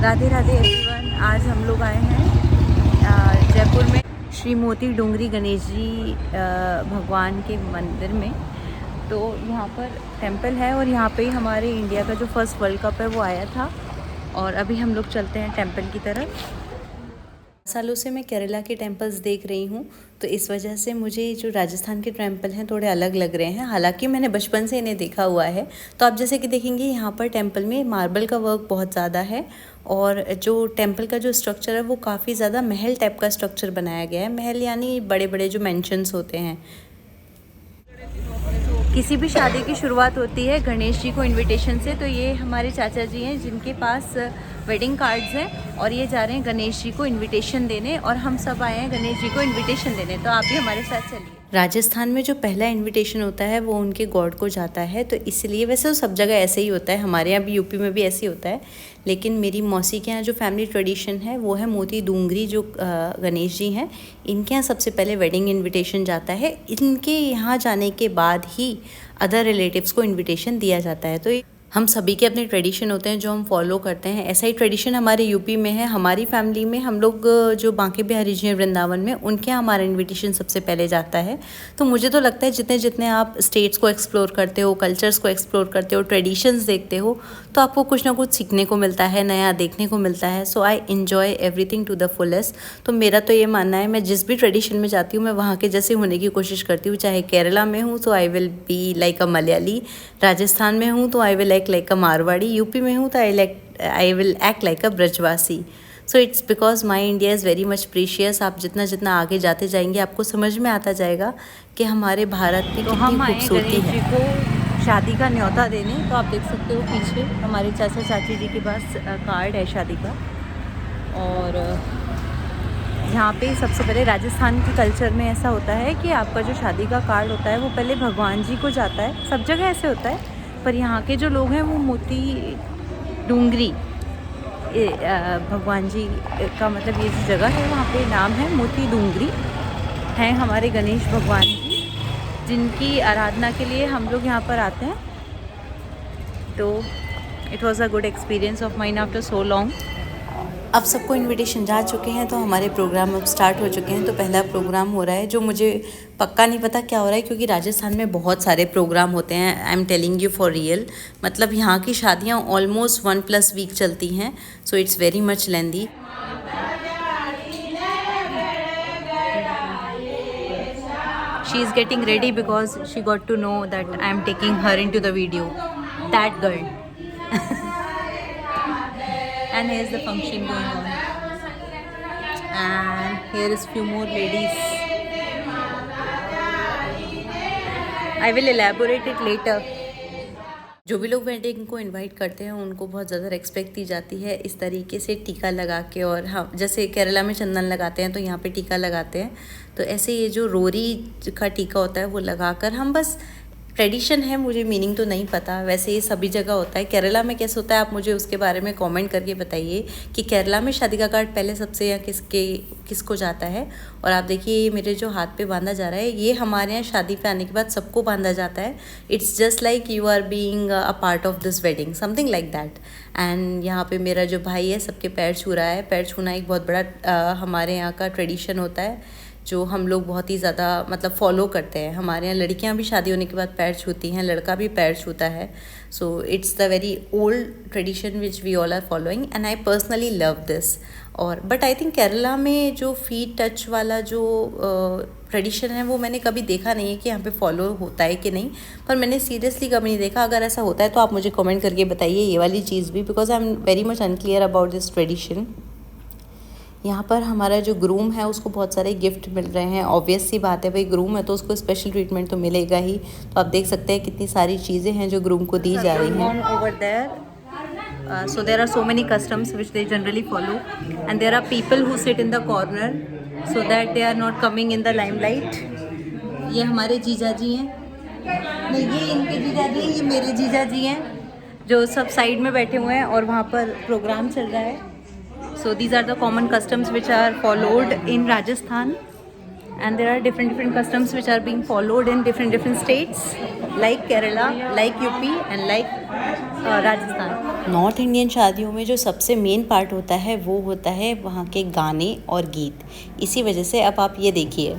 Radhe Radhe everyone. आज हम लोग आए हैं जयपुर में श्री मोती डूंगरी गणेश जी भगवान के मंदिर में। तो यहाँ पर टेंपल है और यहाँ पे ही हमारे इंडिया का जो फर्स्ट वर्ल्ड कप है वो आया था। और अभी हम लोग चलते हैं टेंपल की तरफ। सालों से मैं केरला के टेंपल्स देख रही हूँ, तो इस वजह से मुझे जो राजस्थान के टेंपल हैं थोड़े अलग लग रहे हैं। हालांकि मैंने बचपन से इन्हें देखा हुआ है। तो आप जैसे कि देखेंगे यहाँ पर टेंपल में मार्बल का वर्क बहुत ज़्यादा है और जो टेंपल का जो स्ट्रक्चर है वो काफ़ी ज़्यादा महल टाइप का स्ट्रक्चर बनाया गया है। महल यानी बड़े बड़े जो मैंशंस होते हैं। किसी भी शादी की शुरुआत होती है गणेश जी को इनविटेशन से। तो ये हमारे चाचा जी हैं जिनके पास वेडिंग कार्ड्स हैं और ये जा रहे हैं गणेश जी को इनविटेशन देने, और हम सब आए हैं गणेश जी को इनविटेशन देने। तो आप भी हमारे साथ चलिए। राजस्थान में जो पहला इनविटेशन होता है वो उनके गॉड को जाता है, तो इसलिए वैसे तो सब जगह ऐसे ही होता है, हमारे यहाँ भी यूपी में भी ऐसे ही होता है। लेकिन मेरी मौसी के यहाँ जो फैमिली ट्रेडिशन है वो है मोती डूंगरी जो गणेश जी हैं, इनके यहाँ सबसे पहले वेडिंग इनविटेशन जाता है। इनके यहाँ जाने के बाद ही अदर रिलेटिव्स को इनविटेशन दिया जाता है। तो हम सभी के अपने ट्रेडिशन होते हैं जो हम फॉलो करते हैं। ऐसा ही ट्रेडिशन हमारे यूपी में है। हमारी फैमिली में हम लोग जो बांके बिहारी जी हैं वृंदावन में, उनके यहाँ हमारा इनविटेशन सबसे पहले जाता है। तो मुझे तो लगता है जितने जितने आप स्टेट्स को एक्सप्लोर करते हो, कल्चर्स को एक्सप्लोर करते हो, ट्रेडिशंस देखते हो, तो आपको कुछ ना कुछ सीखने को मिलता है, नया देखने को मिलता है। So I enjoy everything to the fullest. तो मेरा तो ये मानना है, मैं जिस भी ट्रेडिशन में जाती हूँ मैं वहाँ के जैसे होने की कोशिश करती हूँ। चाहे केरला में हूँ तो I will be like a Malayali, Rajasthan में हूँ तो I will like a Marwari, UP में हूँ तो I will act like a Brajwasi. So it's because my India is very much precious. आप जितना जितना आगे जाते जाएंगे आपको समझ में आता जाएगा कि हमारे भारत की कितनी खूबसूरती है। को शादी का न्योता देने, तो आप देख सकते हो पीछे हमारे चाचा चाची जी के पास कार्ड है शादी का। और यहाँ पे सबसे पहले राजस्थान के कल्चर में ऐसा होता है कि आपका जो शादी का कार्ड होता है वो पहले भगवान जी को जाता है। सब जगह ऐसे होता है, पर यहाँ के जो लोग हैं वो मोती डूंगरी भगवान जी का मतलब ये जो जगह है वहाँ पे नाम है मोती डूंगरी, हैं हमारे गणेश भगवान जी, जिनकी आराधना के लिए हम लोग यहाँ पर आते हैं। तो it was a good experience of mine after so long. अब सबको इनविटेशन जा चुके हैं तो हमारे प्रोग्राम अब स्टार्ट हो चुके हैं। तो पहला प्रोग्राम हो रहा है जो मुझे पक्का नहीं पता क्या हो रहा है, क्योंकि राजस्थान में बहुत सारे प्रोग्राम होते हैं। I am telling you for real, मतलब यहाँ की शादियाँ ऑलमोस्ट 1+ वीक चलती हैं। So it's very much lengthy. She is getting ready because she got to know that I am taking her into the video, that girl. And here's the function going on, and here is few more ladies. I will elaborate it later. जो भी लोग wedding को invite करते हैं उनको बहुत ज़्यादा respect दी जाती है इस तरीके से टीका लगा के। और हाँ, जैसे केरला में चंदन लगाते हैं तो यहाँ पे टीका लगाते हैं, तो ऐसे ये जो रोरी का टीका होता है वो लगाकर हम बस ट्रेडिशन है, मुझे मीनिंग तो नहीं पता, वैसे ये सभी जगह होता है। केरला में कैसे होता है आप मुझे उसके बारे में कमेंट करके बताइए कि केरला में शादी का कार्ड पहले सबसे या किसको जाता है। और आप देखिए ये मेरे जो हाथ पे बांधा जा रहा है ये हमारे यहाँ शादी पे आने के बाद सबको बांधा जाता है। It's just like you are being a part of this wedding, something like that. And यहाँ पे मेरा जो भाई है सबके पैर छू रहा है। पैर छूना एक बहुत बड़ा हमारे यहाँ का ट्रेडिशन होता है जो हम लोग बहुत ही ज़्यादा मतलब फॉलो करते हैं। हमारे यहाँ लड़कियाँ भी शादी होने के बाद पैर छूती हैं, लड़का भी पैर छूता है। So it's the very old tradition which we all are following and I personally love this. और बट आई थिंक केरला में जो फीट टच वाला जो ट्रेडिशन है वो मैंने कभी देखा नहीं है कि यहाँ पे फॉलो होता है कि नहीं, पर मैंने सीरियसली कभी नहीं देखा। अगर ऐसा होता है तो आप मुझे कमेंट करके बताइए ये वाली चीज़ भी, because I am very much unclear about this tradition. यहाँ पर हमारा जो ग्रूम है उसको बहुत सारे गिफ्ट मिल रहे हैं। ऑब्वियस सी बात है भाई, ग्रूम है तो उसको स्पेशल ट्रीटमेंट तो मिलेगा ही। तो आप देख सकते हैं कितनी सारी चीज़ें हैं जो ग्रूम को दी जा रही हैं। Over there so there are so many customs which they generally follow and there are people who sit in the corner so that they are not coming in the limelight. ये हमारे जीजा जी हैं, नहीं ये इनके जीजा जी हैं, ये मेरे जीजा जी हैं जो सब साइड में बैठे हुए हैं और वहाँ पर प्रोग्राम चल रहा है। So these are the common customs which are followed in Rajasthan, and there are different customs which are being followed in different states like Kerala, like UP and like Rajasthan. North Indian शादियों में जो सबसे main part होता है वो होता है वहाँ के गाने और गीत। इसी वजह से अब आप ये देखिए,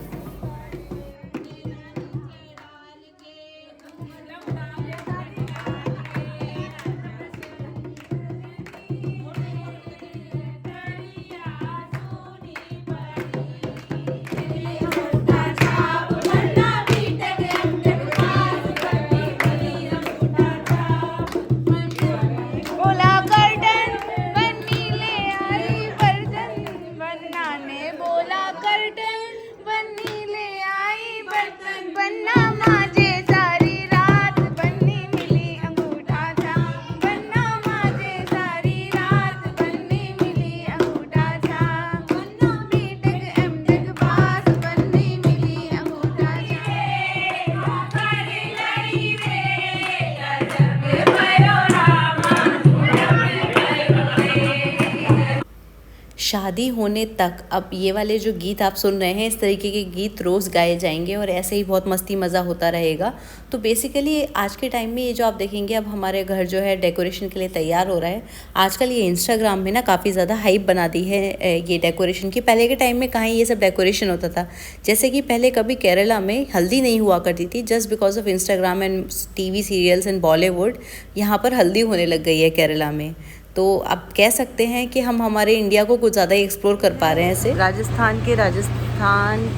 शादी होने तक अब ये वाले जो गीत आप सुन रहे हैं, इस तरीके के गीत रोज़ गाए जाएंगे और ऐसे ही बहुत मस्ती मज़ा होता रहेगा। तो बेसिकली आज के टाइम में ये जो आप देखेंगे, अब हमारे घर जो है डेकोरेशन के लिए तैयार हो रहा है। आजकल ये इंस्टाग्राम में ना काफ़ी ज़्यादा हाइप बना दी है ये डेकोरेशन की। पहले के टाइम में कहाँ ये सब डेकोरेशन होता था। जैसे कि पहले कभी केरला में हल्दी नहीं हुआ करती थी, just because of Instagram and TV serials and Bollywood यहाँ पर हल्दी होने लग गई है केरला में। तो आप कह सकते हैं कि हम हमारे इंडिया को कुछ ज़्यादा ही एक्सप्लोर कर पा रहे हैं ऐसे। राजस्थान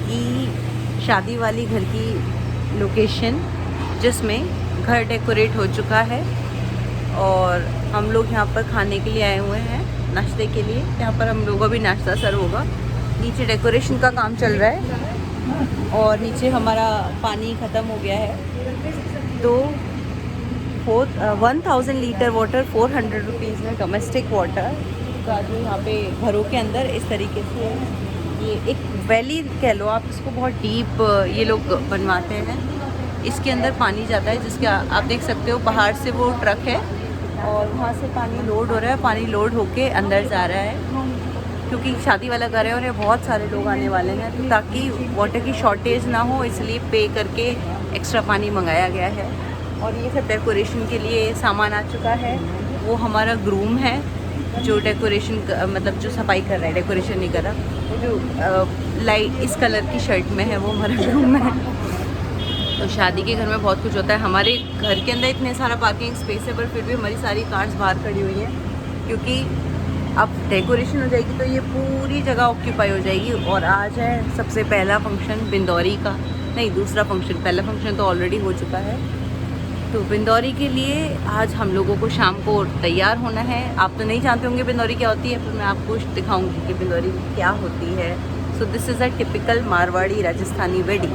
की शादी वाली घर की लोकेशन, जिसमें घर डेकोरेट हो चुका है और हम लोग यहाँ पर खाने के लिए आए हुए हैं, नाश्ते के लिए। यहाँ पर हम लोगों का भी नाश्ता सर्व होगा। नीचे डेकोरेशन का काम चल रहा है और नीचे हमारा पानी ख़त्म हो गया है। तो 1000 लीटर वाटर 400 रुपीज़ में डोमेस्टिक वाटर का जो यहाँ पे घरों के अंदर इस तरीके से ये एक वैली कह लो आप इसको, बहुत डीप ये लोग बनवाते हैं। इसके अंदर पानी जाता है, जिसके आप देख सकते हो पहाड़ से वो ट्रक है और वहाँ से पानी लोड हो रहा है। पानी लोड होके अंदर जा रहा है क्योंकि शादी वाला घर है और ये बहुत सारे लोग आने वाले हैं, तो ताकि वाटर की शॉर्टेज ना हो इसलिए पे करके एक्स्ट्रा पानी मंगाया गया है। और ये सब डेकोरेशन के लिए सामान आ चुका है। वो हमारा ग्रूम है जो डेकोरेशन मतलब जो सफाई कर रहा है, डेकोरेशन नहीं कर रहा। वो जो लाइट इस कलर की शर्ट में है वो हमारा ग्रूम है। तो शादी के घर में बहुत कुछ होता है। हमारे घर के अंदर इतने सारा पार्किंग स्पेस है, पर फिर भी हमारी सारी कार्स बाहर खड़ी हुई हैं क्योंकि अब डेकोरेशन हो जाएगी तो ये पूरी जगह ऑक्यूपाई हो जाएगी। और आज है सबसे पहला फंक्शन बिंदौरी का, नहीं दूसरा फंक्शन, पहला फंक्शन तो ऑलरेडी हो चुका है। तो बिंदौरी के लिए आज हम लोगों को शाम को तैयार होना है। आप तो नहीं जानते होंगे बिंदौरी क्या होती है, फिर मैं आपको दिखाऊंगी कि बिंदौरी क्या होती है। So this is a typical Marwari Rajasthani wedding.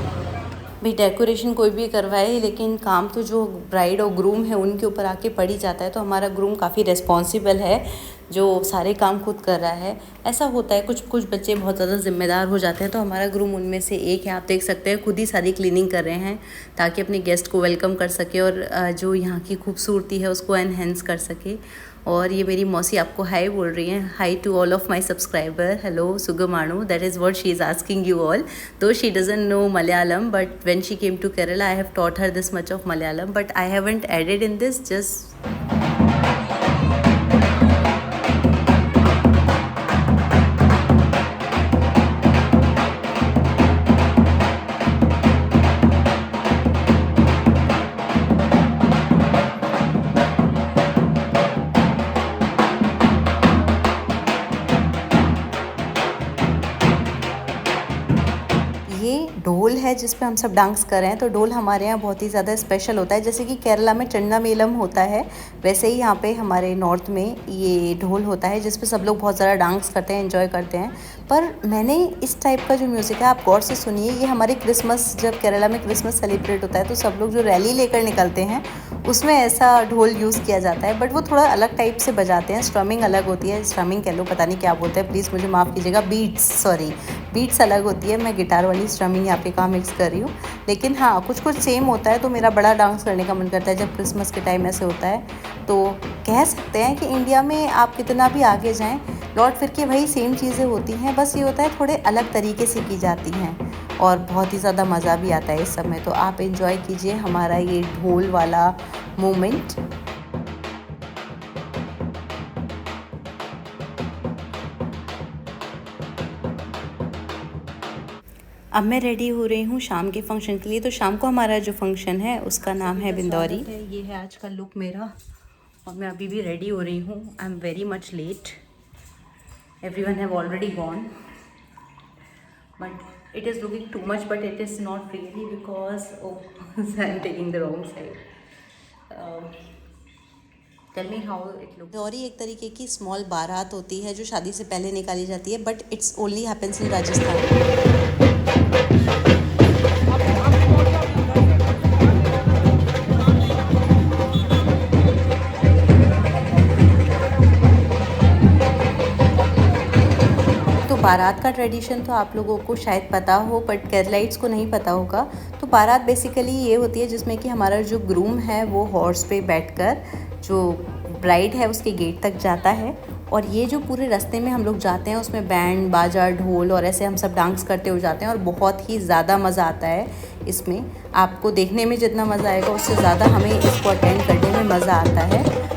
भाई डेकोरेशन कोई भी करवाए, लेकिन काम तो जो ब्राइड और ग्रूम है उनके ऊपर आके पड़ ही जाता है। तो हमारा ग्रूम काफ़ी रिस्पॉन्सिबल है, जो सारे काम खुद कर रहा है। ऐसा होता है, कुछ कुछ बच्चे बहुत ज़्यादा जिम्मेदार हो जाते हैं, तो हमारा ग्रूम उनमें से एक है। आप देख सकते हैं खुद ही सारी क्लीनिंग कर रहे हैं ताकि अपने गेस्ट को वेलकम कर सके और जो यहाँ की खूबसूरती है उसको एनहेंस कर सके। और ये मेरी मौसी आपको हाय बोल रही हैं। Hi to all of my subscriber. Hello सुगमाणु, that is what she is asking you all. Though she doesn't know Malayalam, but when she came to Kerala I have taught her this much of Malayalam, but I haven't added in this just. ढोल है जिस पे हम सब dance कर रहे हैं। तो ढोल हमारे यहाँ बहुत ही ज़्यादा स्पेशल होता है। जैसे कि केरला में चंडा मेलम होता है, वैसे ही यहाँ पे हमारे नॉर्थ में ये ढोल होता है जिस पे सब लोग बहुत ज़्यादा डांस करते हैं, एंजॉय करते हैं। पर मैंने इस टाइप का जो म्यूज़िक है आप गौर से सुनिए, ये हमारे क्रिसमस, जब केरला में क्रिसमस सेलिब्रेट होता है तो सब लोग जो रैली लेकर निकलते हैं उसमें ऐसा ढोल यूज़ किया जाता है। बट वो थोड़ा अलग टाइप से बजाते हैं, स्ट्रमिंग अलग होती है, स्ट्रमिंग कह लो, पता नहीं क्या बोलते हैं, प्लीज़ मुझे माफ़ कीजिएगा। बीट्स अलग होती है। मैं गिटार वाली स्ट्रमिंग यहाँ पे कहाँ मिक्स कर रही हूँ, लेकिन हाँ कुछ कुछ सेम होता है। तो मेरा बड़ा डांस करने का मन करता है जब क्रिसमस के टाइम ऐसे होता है। तो कह सकते हैं कि इंडिया में आप कितना भी आगे जाएँ, लौट फिर के वही सेम चीज़ें होती हैं, बस ये होता है थोड़े अलग तरीके से की जाती हैं और बहुत ही ज़्यादा मज़ा भी आता है इस समय। तो आप एंजॉय कीजिए हमारा ये ढोल वाला मोमेंट। अब मैं रेडी हो रही हूँ शाम के फंक्शन के लिए। तो शाम को हमारा जो फंक्शन है उसका नाम है बिंदौरी। ये है आज का लुक मेरा, और मैं अभी भी रेडी हो रही हूँ। I am very much late, everyone have already gone, but it is looking too much, but it is not really because I am taking the wrong side. Tell me how it look. Bindori एक तरीके की small बारात होती है जो शादी से पहले निकाली जाती है, but it's only happens in Rajasthan. बारात का ट्रेडिशन तो आप लोगों को शायद पता हो, बट केरलाइट्स को नहीं पता होगा। तो बारात बेसिकली ये होती है जिसमें कि हमारा जो ग्रूम है वो हॉर्स पे बैठकर जो ब्राइड है उसके गेट तक जाता है, और ये जो पूरे रास्ते में हम लोग जाते हैं उसमें बैंड बाजा ढोल और ऐसे हम सब डांस करते हुए जाते हैं, और बहुत ही ज़्यादा मज़ा आता है इसमें। आपको देखने में जितना मज़ा आएगा उससे ज़्यादा हमें इसको अटेंड करने में मज़ा आता है।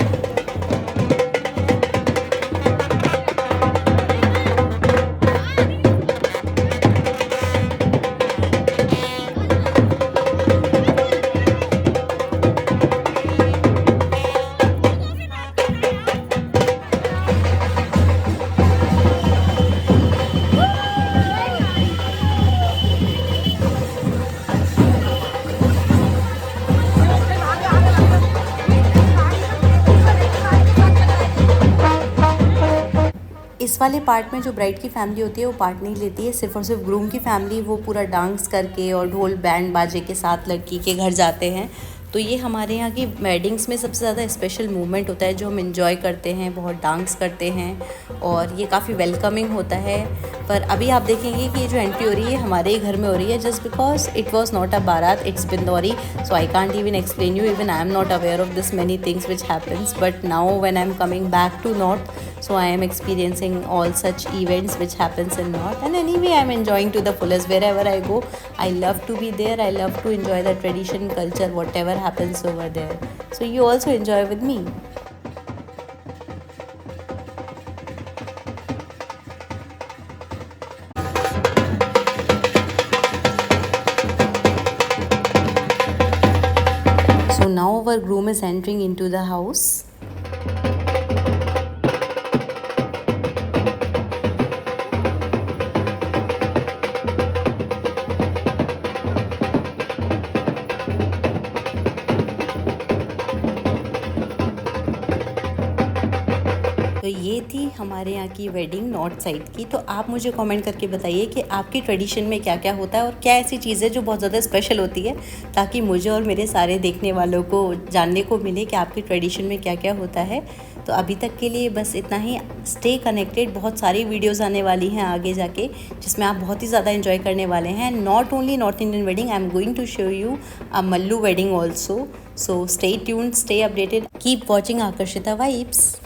इस वाले पार्ट में जो ब्राइड की फैमिली होती है वो पार्ट नहीं लेती है, सिर्फ और सिर्फ ग्रूम की फैमिली वो पूरा डांस करके और ढोल बैंड बाजे के साथ लड़की के घर जाते हैं। तो ये हमारे यहाँ की वेडिंग्स में सबसे ज़्यादा स्पेशल मोमेंट होता है जो हम इन्जॉय करते हैं, बहुत डांस करते हैं, और ये काफ़ी वेलकमिंग होता है। पर अभी आप देखेंगे कि ये जो एंट्री हो रही है हमारे ही घर में हो रही है, just because it was not a baraat, it's Bindori, so I can't even explain you, even I am not aware of this many things which happens, but now when I am coming back to north, so I am experiencing all such events which happens in north, and anyway I am enjoying to the fullest wherever I go. I love to be there, I love to enjoy the tradition, culture, whatever happens over there, so you also enjoy with me. So now our groom is entering into the house. तो ये थी हमारे यहाँ की wedding north side की। तो आप मुझे कमेंट करके बताइए कि आपकी ट्रेडिशन में क्या क्या होता है और क्या ऐसी चीज़ें जो बहुत ज़्यादा स्पेशल होती है, ताकि मुझे और मेरे सारे देखने वालों को जानने को मिले कि आपकी ट्रेडिशन में क्या क्या होता है। तो अभी तक के लिए बस इतना ही। स्टे कनेक्टेड, बहुत सारी वीडियोस आने वाली हैं आगे जाके जिसमें आप बहुत ही ज़्यादा एंजॉय करने वाले हैं। Not only north Indian wedding, I am going to show you a Mallu wedding also. So stay tuned, stay updated, keep watching Aakarshita vibes.